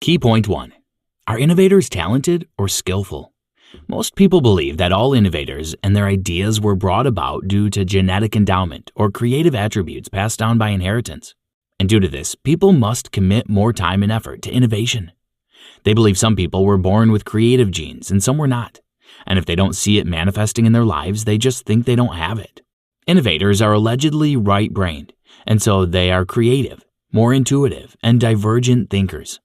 Key point 1. Are innovators talented or skillful? Most people believe that all innovators and their ideas were brought about due to genetic endowment or creative attributes passed down by inheritance. And due to this, people must commit more time and effort to innovation. They believe some people were born with creative genes and some were not. And if they don't see it manifesting in their lives, they just think they don't have it. Innovators are allegedly right-brained, and so they are creative, more intuitive, and divergent thinkers.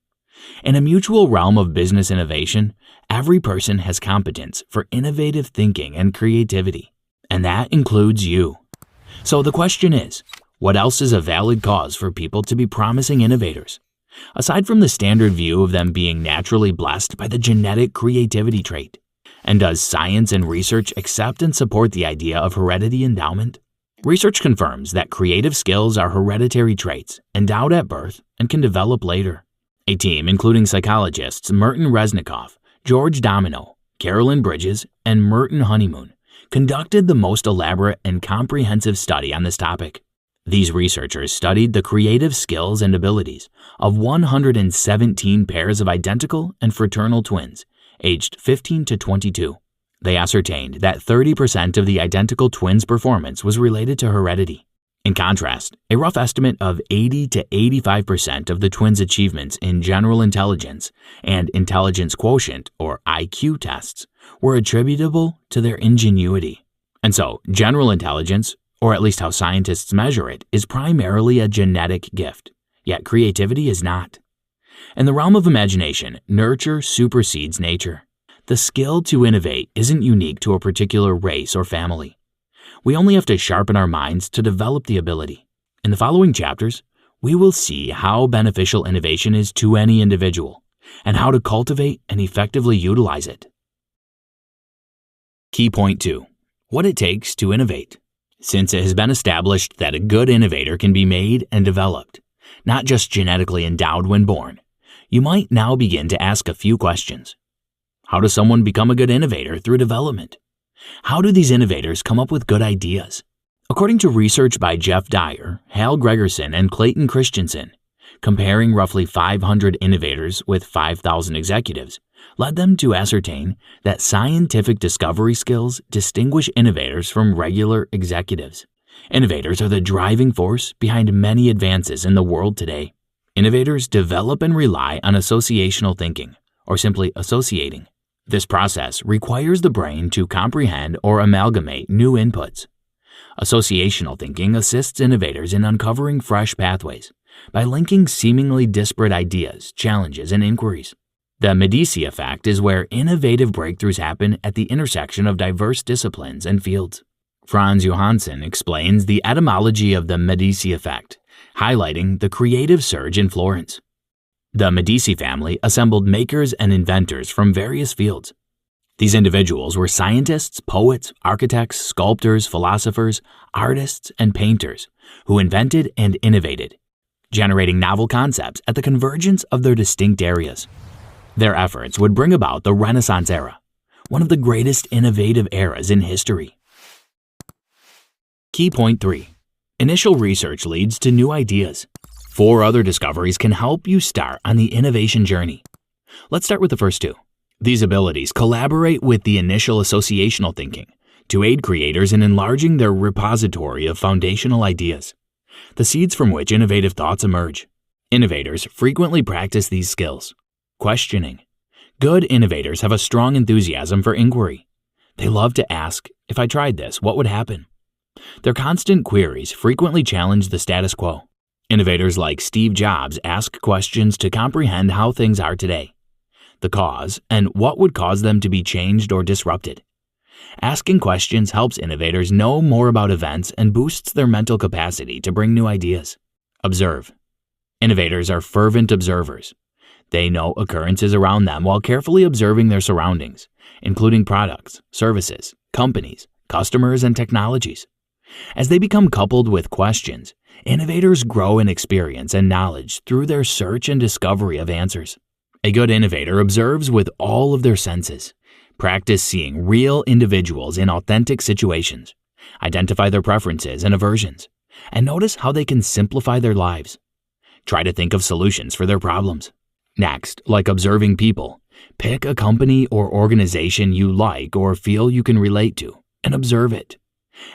In a mutual realm of business innovation, every person has competence for innovative thinking and creativity, and that includes you. So the question is, what else is a valid cause for people to be promising innovators? Aside from the standard view of them being naturally blessed by the genetic creativity trait, and does science and research accept and support the idea of heredity endowment? Research confirms that creative skills are hereditary traits endowed at birth and can develop later. A team including psychologists Merton Resnikoff, George Domino, Carolyn Bridges, and Merton Honeymoon conducted the most elaborate and comprehensive study on this topic. These researchers studied the creative skills and abilities of 117 pairs of identical and fraternal twins, aged 15 to 22. They ascertained that 30% of the identical twins' performance was related to heredity. In contrast, a rough estimate of 80 to 85% of the twins' achievements in general intelligence and intelligence quotient, or IQ tests, were attributable to their ingenuity. And so, general intelligence, or at least how scientists measure it, is primarily a genetic gift, yet creativity is not. In the realm of imagination, nurture supersedes nature. The skill to innovate isn't unique to a particular race or family. We only have to sharpen our minds to develop the ability. In the following chapters, we will see how beneficial innovation is to any individual and how to cultivate and effectively utilize it. Key point 2. What it takes to innovate. Since it has been established that a good innovator can be made and developed, not just genetically endowed when born, you might now begin to ask a few questions. How does someone become a good innovator through development? How do these innovators come up with good ideas? According to research by Jeff Dyer, Hal Gregerson, and Clayton Christensen, comparing roughly 500 innovators with 5,000 executives led them to ascertain that scientific discovery skills distinguish innovators from regular executives. Innovators are the driving force behind many advances in the world today. Innovators develop and rely on associational thinking, or simply associating. This process requires the brain to comprehend or amalgamate new inputs. Associational thinking assists innovators in uncovering fresh pathways by linking seemingly disparate ideas, challenges, and inquiries. The Medici effect is where innovative breakthroughs happen at the intersection of diverse disciplines and fields. Franz Johansson explains the etymology of the Medici effect, highlighting the creative surge in Florence. The Medici family assembled makers and inventors from various fields. These individuals were scientists, poets, architects, sculptors, philosophers, artists, and painters who invented and innovated, generating novel concepts at the convergence of their distinct areas. Their efforts would bring about the Renaissance era, one of the greatest innovative eras in history. Key point 3. Initial research leads to new ideas. 4 other discoveries can help you start on the innovation journey. Let's start with the first 2. These abilities collaborate with the initial associational thinking to aid creators in enlarging their repository of foundational ideas, the seeds from which innovative thoughts emerge. Innovators frequently practice these skills. Questioning. Good innovators have a strong enthusiasm for inquiry. They love to ask, if I tried this, what would happen? Their constant queries frequently challenge the status quo. Innovators like Steve Jobs ask questions to comprehend how things are today, the cause, and what would cause them to be changed or disrupted. Asking questions helps innovators know more about events and boosts their mental capacity to bring new ideas. Observe. Innovators are fervent observers. They know occurrences around them while carefully observing their surroundings, including products, services, companies, customers, and technologies. As they become coupled with questions, innovators grow in experience and knowledge through their search and discovery of answers. A good innovator observes with all of their senses. Practice seeing real individuals in authentic situations. Identify their preferences and aversions, and notice how they can simplify their lives. Try to think of solutions for their problems. Next, like observing people, pick a company or organization you like or feel you can relate to and observe it.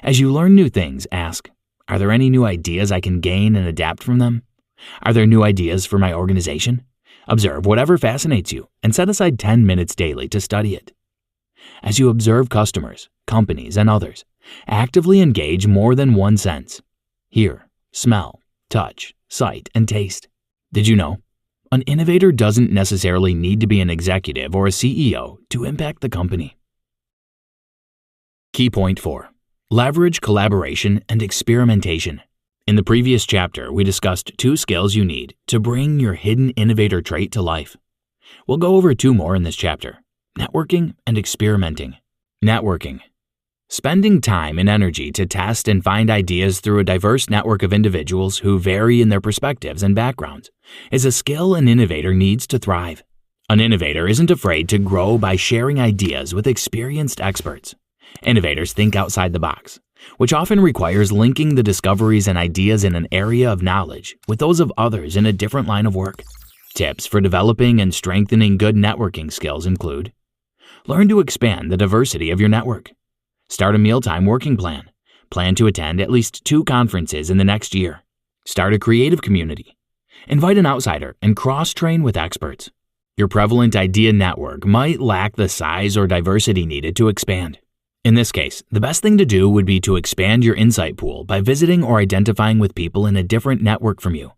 As you learn new things, ask, are there any new ideas I can gain and adapt from them? Are there new ideas for my organization? Observe whatever fascinates you and set aside 10 minutes daily to study it. As you observe customers, companies, and others, actively engage more than one sense. Hear, smell, touch, sight, and taste. Did you know? An innovator doesn't necessarily need to be an executive or a CEO to impact the company. Key point 4. Leverage collaboration and experimentation. In the previous chapter, we discussed 2 skills you need to bring your hidden innovator trait to life. We'll go over 2 more in this chapter: networking and experimenting. Networking. Spending time and energy to test and find ideas through a diverse network of individuals who vary in their perspectives and backgrounds is a skill an innovator needs to thrive. An innovator isn't afraid to grow by sharing ideas with experienced experts. Innovators think outside the box, which often requires linking the discoveries and ideas in an area of knowledge with those of others in a different line of work. Tips for developing and strengthening good networking skills include: learn to expand the diversity of your network. Start a mealtime working plan. Plan to attend at least 2 conferences in the next year. Start a creative community. Invite an outsider and cross-train with experts. Your prevalent idea network might lack the size or diversity needed to expand. In this case, the best thing to do would be to expand your insight pool by visiting or identifying with people in a different network from you.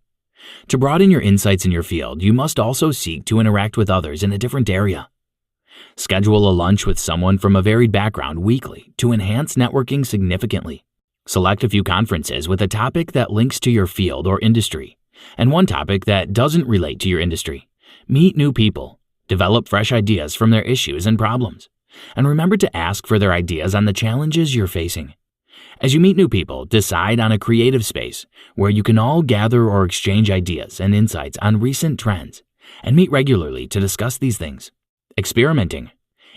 To broaden your insights in your field, you must also seek to interact with others in a different area. Schedule a lunch with someone from a varied background weekly to enhance networking significantly. Select a few conferences with a topic that links to your field or industry, and one topic that doesn't relate to your industry. Meet new people. Develop fresh ideas from their issues and problems. And remember to ask for their ideas on the challenges you're facing. As you meet new people, decide on a creative space where you can all gather or exchange ideas and insights on recent trends, and meet regularly to discuss these things. Experimenting.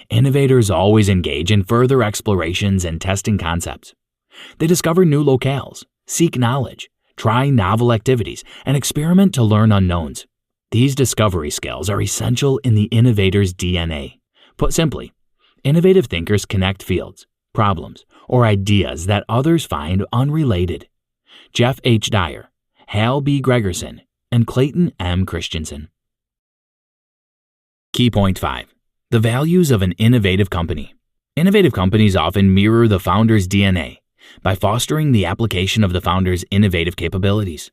Innovators always engage in further explorations and testing concepts. They discover new locales, seek knowledge, try novel activities, and experiment to learn unknowns. These discovery skills are essential in the innovator's DNA. Put simply, innovative thinkers connect fields, problems, or ideas that others find unrelated. Jeff H. Dyer, Hal B. Gregerson, and Clayton M. Christensen. Key point 5. The values of an innovative company. Innovative companies often mirror the founder's DNA by fostering the application of the founder's innovative capabilities.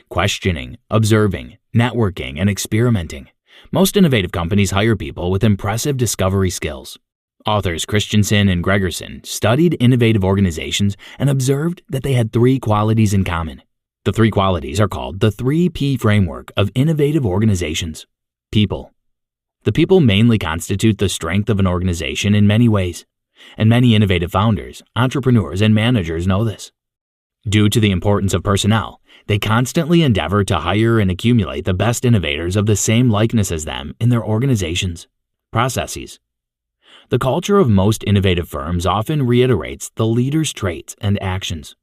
Questioning, observing, networking, and experimenting. Most innovative companies hire people with impressive discovery skills. Authors Christensen and Gregerson studied innovative organizations and observed that they had 3 qualities in common. The 3 qualities are called the 3P framework of innovative organizations. People. The people mainly constitute the strength of an organization in many ways, and many innovative founders, entrepreneurs, and managers know this. Due to the importance of personnel, they constantly endeavor to hire and accumulate the best innovators of the same likeness as them in their organizations. Processes. The culture of most innovative firms often reiterates the leader's traits and actions.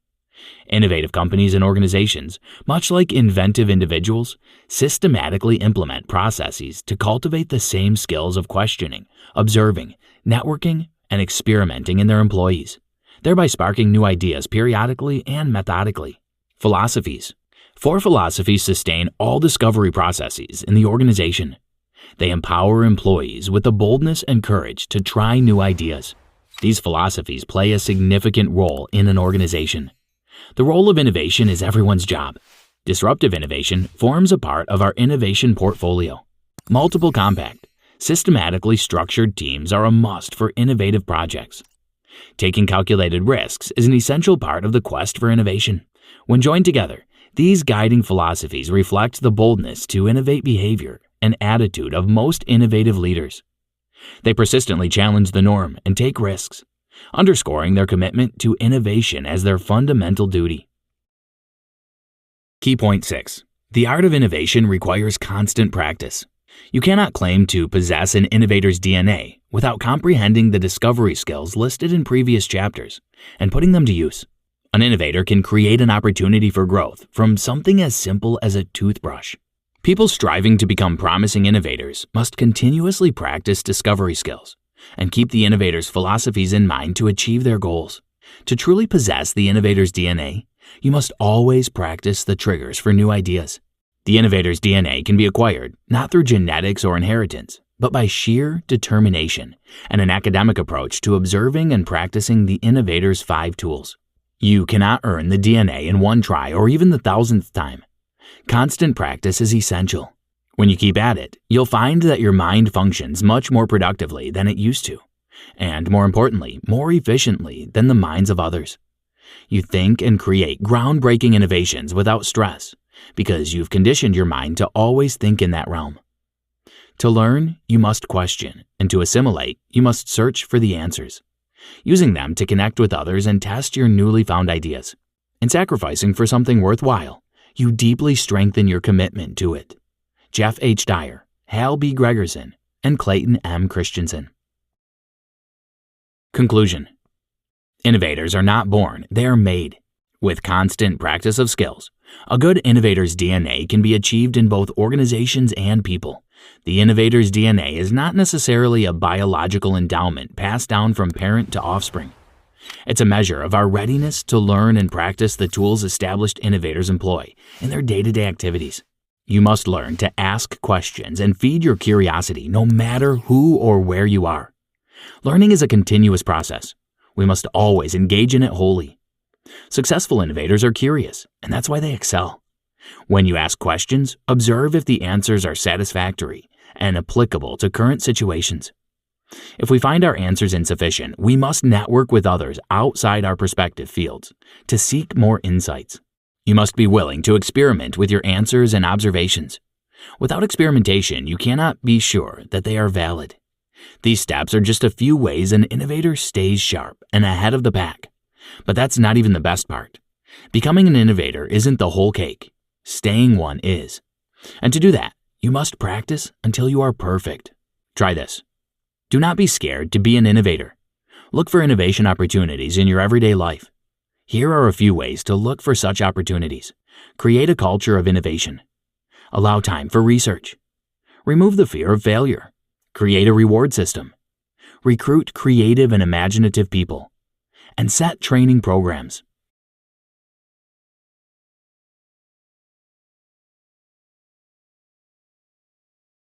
Innovative companies and organizations, much like inventive individuals, systematically implement processes to cultivate the same skills of questioning, observing, networking, and experimenting in their employees, thereby sparking new ideas periodically and methodically. Philosophies. 4 philosophies sustain all discovery processes in the organization. They empower employees with the boldness and courage to try new ideas. These philosophies play a significant role in an organization. The role of innovation is everyone's job. Disruptive innovation forms a part of our innovation portfolio. Multiple compact, systematically structured teams are a must for innovative projects. Taking calculated risks is an essential part of the quest for innovation. When joined together, these guiding philosophies reflect the boldness to innovate behavior and attitude of most innovative leaders. They persistently challenge the norm and take risks, underscoring their commitment to innovation as their fundamental duty. Key point 6. The art of innovation requires constant practice. You cannot claim to possess an innovator's DNA without comprehending the discovery skills listed in previous chapters and putting them to use. An innovator can create an opportunity for growth from something as simple as a toothbrush. People striving to become promising innovators must continuously practice discovery skills and keep the innovator's philosophies in mind to achieve their goals. To truly possess the innovator's DNA, you must always practice the triggers for new ideas. The innovator's DNA can be acquired not through genetics or inheritance, but by sheer determination and an academic approach to observing and practicing the innovator's 5 tools. You cannot earn the DNA in one try or even the 1,000th time. Constant practice is essential. When you keep at it, you'll find that your mind functions much more productively than it used to, and more importantly, more efficiently than the minds of others. You think and create groundbreaking innovations without stress because you've conditioned your mind to always think in that realm. To learn, you must question, and to assimilate, you must search for the answers, using them to connect with others and test your newly found ideas. In sacrificing for something worthwhile, you deeply strengthen your commitment to it. Jeff H. Dyer, Hal B. Gregerson, and Clayton M. Christensen. Conclusion. Innovators are not born, they are made. With constant practice of skills, a good innovator's DNA can be achieved in both organizations and people. The innovator's DNA is not necessarily a biological endowment passed down from parent to offspring. It's a measure of our readiness to learn and practice the tools established innovators employ in their day-to-day activities. You must learn to ask questions and feed your curiosity no matter who or where you are. Learning is a continuous process. We must always engage in it wholly. Successful innovators are curious, and that's why they excel. When you ask questions, observe if the answers are satisfactory and applicable to current situations. If we find our answers insufficient, we must network with others outside our perspective fields to seek more insights. You must be willing to experiment with your answers and observations. Without experimentation, you cannot be sure that they are valid. These steps are just a few ways an innovator stays sharp and ahead of the pack. But that's not even the best part. Becoming an innovator isn't the whole cake. Staying one is. And to do that, you must practice until you are perfect. Try this. Do not be scared to be an innovator. Look for innovation opportunities in your everyday life. Here are a few ways to look for such opportunities. Create a culture of innovation. Allow time for research. Remove the fear of failure. Create a reward system. Recruit creative and imaginative people. And set training programs.